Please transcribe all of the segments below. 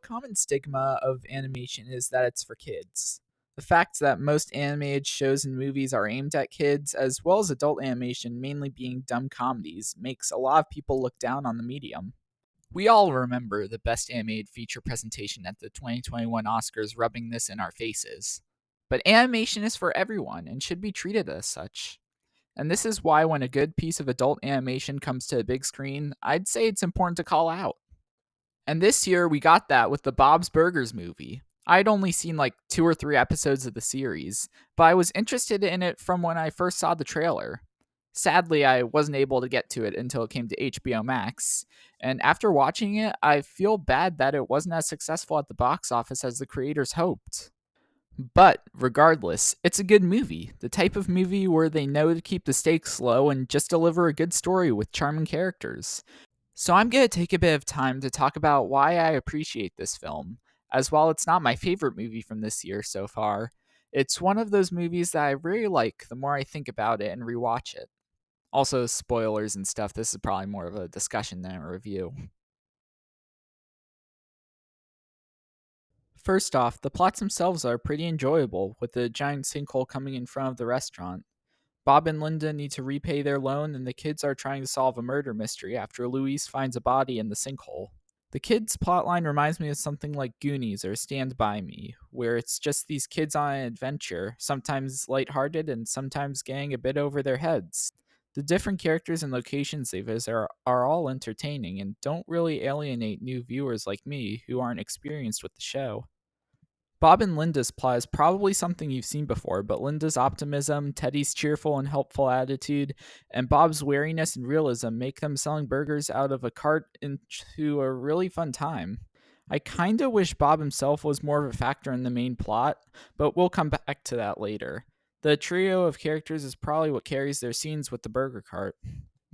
common stigma of animation is that it's for kids. The fact that most animated shows and movies are aimed at kids, as well as adult animation mainly being dumb comedies, makes a lot of people look down on the medium. We all remember the Best Animated Feature presentation at the 2021 Oscars rubbing this in our faces. But animation is for everyone and should be treated as such. And this is why when a good piece of adult animation comes to a big screen, I'd say it's important to call out. And this year we got that with the Bob's Burgers movie. I'd only seen like 2 or 3 episodes of the series, but I was interested in it from when I first saw the trailer. Sadly, I wasn't able to get to it until it came to HBO Max, and after watching it, I feel bad that it wasn't as successful at the box office as the creators hoped. But regardless, it's a good movie. The type of movie where they know to keep the stakes low and just deliver a good story with charming characters. So I'm going to take a bit of time to talk about why I appreciate this film, as while it's not my favorite movie from this year so far, it's one of those movies that I really like the more I think about it and rewatch it. Also, spoilers and stuff, this is probably more of a discussion than a review. First off, the plots themselves are pretty enjoyable, with the giant sinkhole coming in front of the restaurant. Bob and Linda need to repay their loan, and the kids are trying to solve a murder mystery after Louise finds a body in the sinkhole. The kids' plotline reminds me of something like Goonies or Stand By Me, where it's just these kids on an adventure, sometimes lighthearted and sometimes getting a bit over their heads. The different characters and locations they visit are all entertaining and don't really alienate new viewers like me who aren't experienced with the show. Bob and Linda's plot is probably something you've seen before, but Linda's optimism, Teddy's cheerful and helpful attitude, and Bob's wariness and realism make them selling burgers out of a cart into a really fun time. I kinda wish Bob himself was more of a factor in the main plot, but we'll come back to that later. The trio of characters is probably what carries their scenes with the burger cart.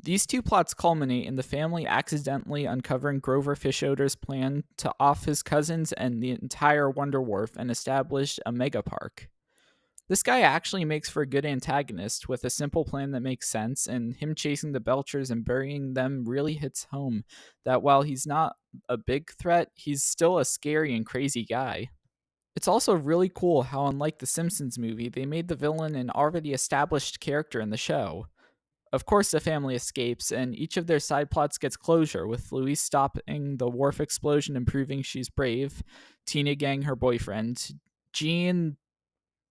These two plots culminate in the family accidentally uncovering Grover Fishoder's plan to off his cousins and the entire Wonder Wharf and establish a mega park. This guy actually makes for a good antagonist with a simple plan that makes sense, and him chasing the Belchers and burying them really hits home that while he's not a big threat, he's still a scary and crazy guy. It's also really cool how, unlike the Simpsons movie, they made the villain an already established character in the show. Of course, the family escapes, and each of their side plots gets closure, with Louise stopping the wharf explosion and proving she's brave, Tina getting her boyfriend, Jean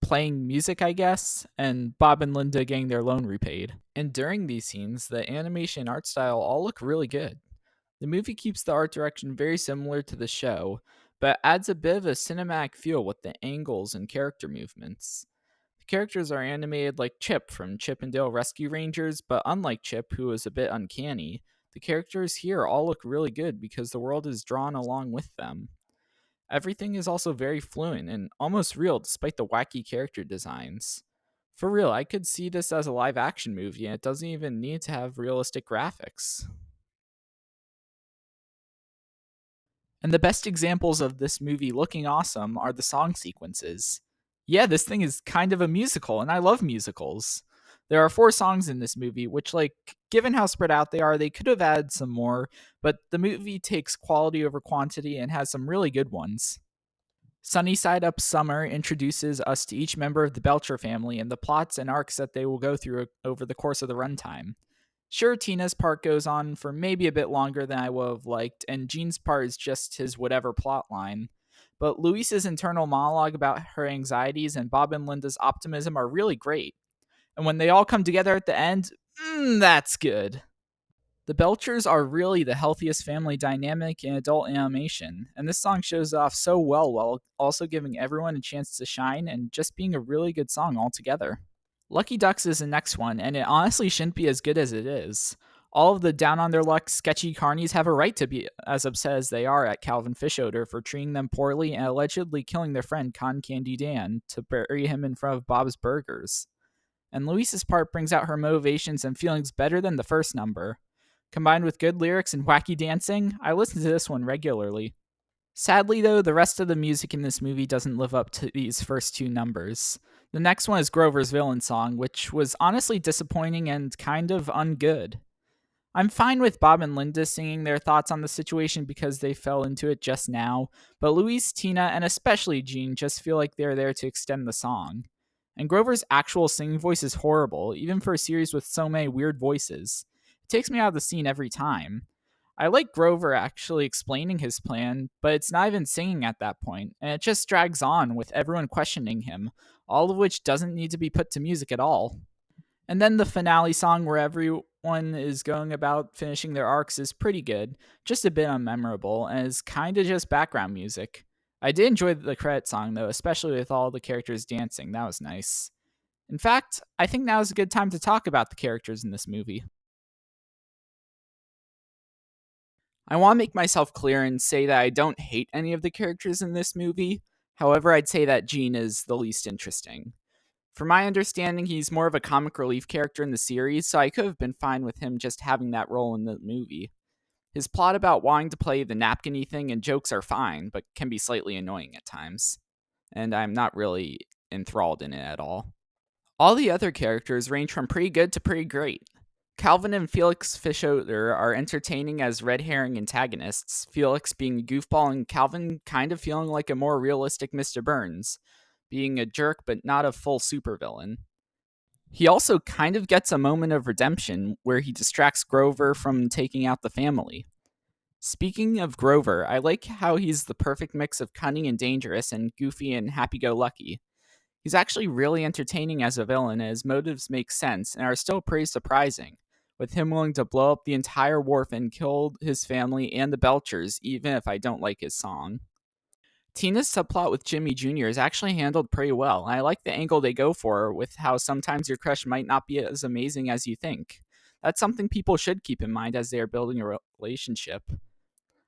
playing music, I guess, and Bob and Linda getting their loan repaid. And during these scenes, the animation and art style all look really good. The movie keeps the art direction very similar to the show, but adds a bit of a cinematic feel with the angles and character movements. The characters are animated like Chip from Chip and Dale Rescue Rangers, but unlike Chip, who is a bit uncanny, the characters here all look really good because the world is drawn along with them. Everything is also very fluent and almost real despite the wacky character designs. For real, I could see this as a live action movie and it doesn't even need to have realistic graphics. And the best examples of this movie looking awesome are the song sequences. Yeah, this thing is kind of a musical, and I love musicals. There are 4 songs in this movie, which, like, given how spread out they are, they could have added some more, but the movie takes quality over quantity and has some really good ones. Sunny Side Up Summer introduces us to each member of the Belcher family and the plots and arcs that they will go through over the course of the runtime. Sure, Tina's part goes on for maybe a bit longer than I would have liked, and Gene's part is just his whatever plot line. But Luis's internal monologue about her anxieties and Bob and Linda's optimism are really great. And when they all come together at the end, that's good. The Belchers are really the healthiest family dynamic in adult animation, and this song shows off so well while also giving everyone a chance to shine and just being a really good song altogether. Lucky Ducks is the next one, and it honestly shouldn't be as good as it is. All of the down on their luck, sketchy carnies have a right to be as upset as they are at Calvin Fishoder for treating them poorly and allegedly killing their friend Con Candy Dan to bury him in front of Bob's Burgers. And Luisa's part brings out her motivations and feelings better than the first number. Combined with good lyrics and wacky dancing, I listen to this one regularly. Sadly, though, the rest of the music in this movie doesn't live up to these first 2 numbers. The next one is Grover's villain song, which was honestly disappointing and kind of ungood. I'm fine with Bob and Linda singing their thoughts on the situation because they fell into it just now, but Luis, Tina, and especially Gene just feel like they're there to extend the song. And Grover's actual singing voice is horrible, even for a series with so many weird voices. It takes me out of the scene every time. I like Grover actually explaining his plan, but it's not even singing at that point, and it just drags on with everyone questioning him, all of which doesn't need to be put to music at all. And then the finale song where everyone is going about finishing their arcs is pretty good, just a bit unmemorable, and is kind of just background music. I did enjoy the credit song though, especially with all the characters dancing. That was nice. In fact, I think now is a good time to talk about the characters in this movie. I want to make myself clear and say that I don't hate any of the characters in this movie. However, I'd say that Gene is the least interesting. From my understanding, he's more of a comic relief character in the series, so I could have been fine with him just having that role in the movie. His plot about wanting to play the napkin-y thing and jokes are fine, but can be slightly annoying at times. And I'm not really enthralled in it at all. All the other characters range from pretty good to pretty great. Calvin and Felix Fischoeder are entertaining as red herring antagonists, Felix being a goofball and Calvin kind of feeling like a more realistic Mr. Burns, being a jerk but not a full supervillain. He also kind of gets a moment of redemption where he distracts Grover from taking out the family. Speaking of Grover, I like how he's the perfect mix of cunning and dangerous and goofy and happy go lucky. He's actually really entertaining as a villain, and his motives make sense and are still pretty surprising, with him willing to blow up the entire wharf and kill his family and the Belchers, even if I don't like his song. Tina's subplot with Jimmy Jr. is actually handled pretty well, and I like the angle they go for with how sometimes your crush might not be as amazing as you think. That's something people should keep in mind as they are building a relationship.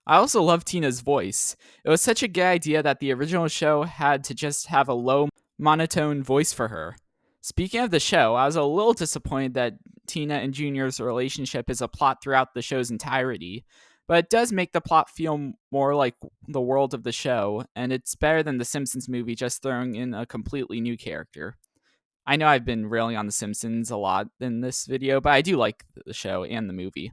I also love Tina's voice. It was such a good idea that the original show had to just have a low, monotone voice for her. Speaking of the show, I was a little disappointed that Tina and Junior's relationship is a plot throughout the show's entirety, but it does make the plot feel more like the world of the show, and it's better than the Simpsons movie just throwing in a completely new character. I know I've been railing on The Simpsons a lot in this video, but I do like the show and the movie.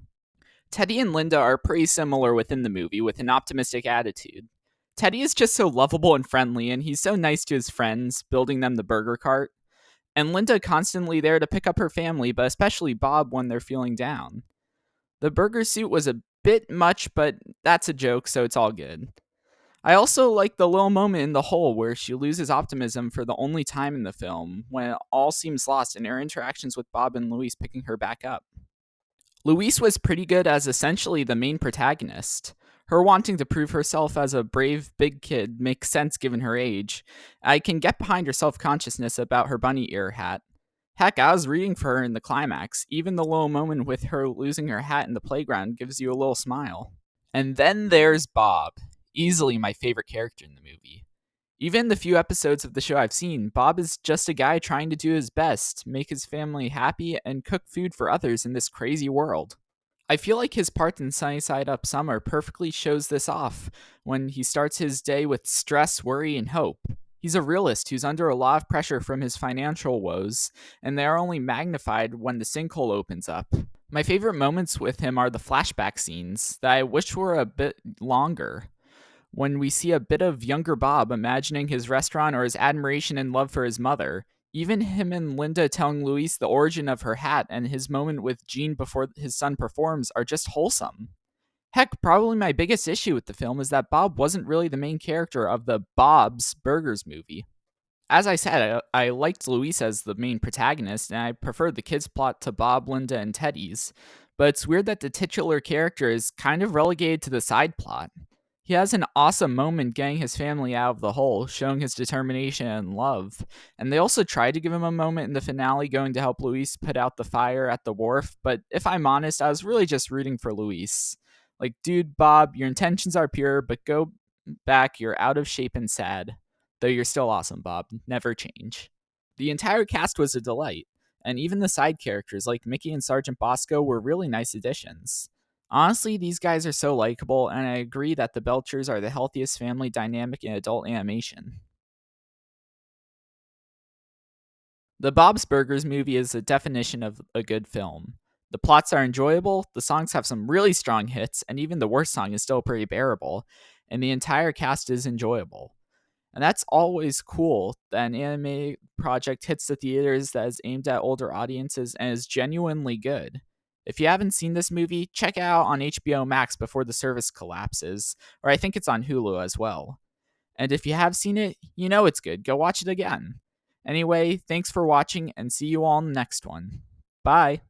Teddy and Linda are pretty similar within the movie with an optimistic attitude. Teddy is just so lovable and friendly, and he's so nice to his friends, building them the burger cart. And Linda constantly there to pick up her family, but especially Bob when they're feeling down. The burger suit was a bit much, but that's a joke, so it's all good. I also like the little moment in the hole where she loses optimism for the only time in the film, when it all seems lost and her interactions with Bob and Louise picking her back up. Louise was pretty good as essentially the main protagonist. Her wanting to prove herself as a brave big kid makes sense given her age. I can get behind her self consciousness about her bunny ear hat. Heck, I was rooting for her in the climax. Even the little moment with her losing her hat in the playground gives you a little smile. And then there's Bob, easily my favorite character in the movie. Even the few episodes of the show I've seen, Bob is just a guy trying to do his best, make his family happy, and cook food for others in this crazy world. I feel like his part in Sunny Side Up Summer perfectly shows this off when he starts his day with stress, worry, and hope. He's a realist who's under a lot of pressure from his financial woes, and they are only magnified when the sinkhole opens up. My favorite moments with him are the flashback scenes that I wish were a bit longer. When we see a bit of younger Bob imagining his restaurant or his admiration and love for his mother, even him and Linda telling Luis the origin of her hat and his moment with Gene before his son performs are just wholesome. Heck, probably my biggest issue with the film is that Bob wasn't really the main character of the Bob's Burgers movie. As I said, I liked Luis as the main protagonist, and I preferred the kids' plot to Bob, Linda, and Teddy's, but it's weird that the titular character is kind of relegated to the side plot. He has an awesome moment getting his family out of the hole, showing his determination and love. And they also tried to give him a moment in the finale going to help Luis put out the fire at the wharf, but if I'm honest, I was really just rooting for Luis. Like, dude, Bob, your intentions are pure, but go back, you're out of shape and sad. Though you're still awesome, Bob. Never change. The entire cast was a delight, and even the side characters like Mickey and Sergeant Bosco were really nice additions. Honestly, these guys are so likable, and I agree that the Belchers are the healthiest family dynamic in adult animation. The Bob's Burgers movie is the definition of a good film. The plots are enjoyable, the songs have some really strong hits, and even the worst song is still pretty bearable, and the entire cast is enjoyable. And that's always cool that an anime project hits the theaters that is aimed at older audiences and is genuinely good. If you haven't seen this movie, check it out on HBO Max before the service collapses, or I think it's on Hulu as well. And if you have seen it, you know it's good. Go watch it again. Anyway, thanks for watching and see you all in the next one. Bye.